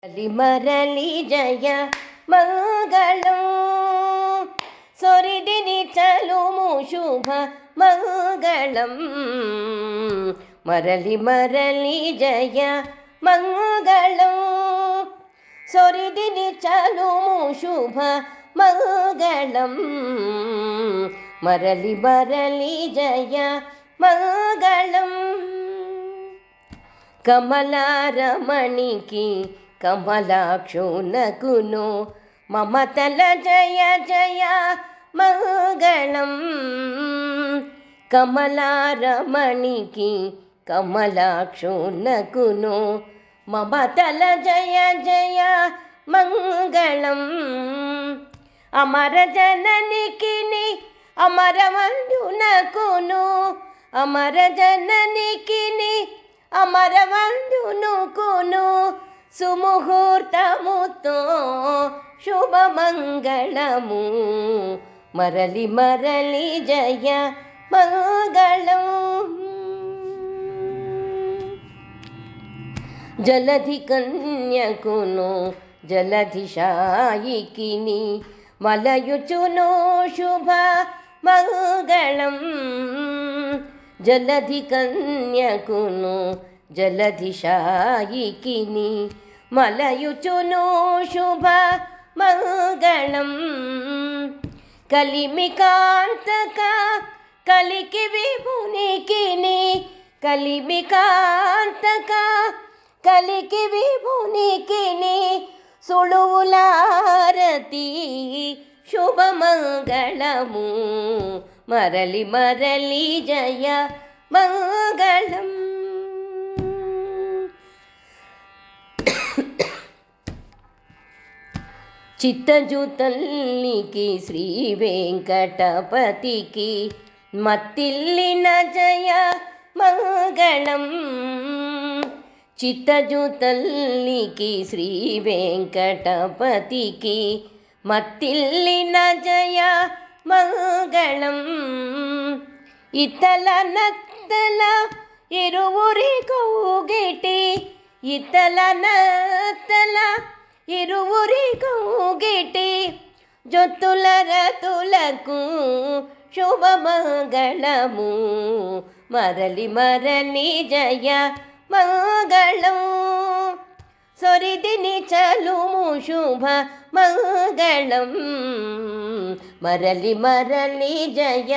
మరలి మరలి జయ మంగళం సొరిదిని చలుము శుభ మంగళం మరలి మరలి జయ మంగళం సొరిదిని చలుము శుభ మంగళం మరలి మరలి జయ మంగళం కమలారమణికి కమలాక్షునకును మమతల జయ జయ మంగళం కమలారమణికి కమలాక్షునకును మమతల జయ జయ మంగళం అమర జననికి అమరవందునకును అమర జననికి అమరవందునుకును సుముహూర్తముతో శుభమంగళము మరలి మరలి జయ మంగళం జలధి కన్యకును జలధి శాయికిని మలయుచును శుభ మంగళం జలధి కన్యకును జలధి శాయికిని మలయుచును శుభ మంగళం కలిమి కాంతక కలికి విభునికిని కలిమి కాంతక కలికి విభునికిని సుళువులారతి శుభమంగళము మరలి మరలి జయ మంగళం చిత్తజుతల్లికి శ్రీ వెంకటపతికి మత్తిల్లిన జయ మంగళం చిత్తజుతల్లికి శ్రీ వెంకటపతికి మత్తిల్లిన జయ మంగళం ఇతల నత్తల ఇరువురి కౌగిటి ఇతల నత్తల ఇరువురి కౌగిటి జొత్తుల రతులకు శుభమంగళము మరలి మరలి జయ మంగళం సొరిదిని చలుము శుభ మంగళం మరలి మరలి జయ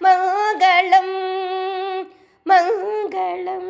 మంగళం మంగళం.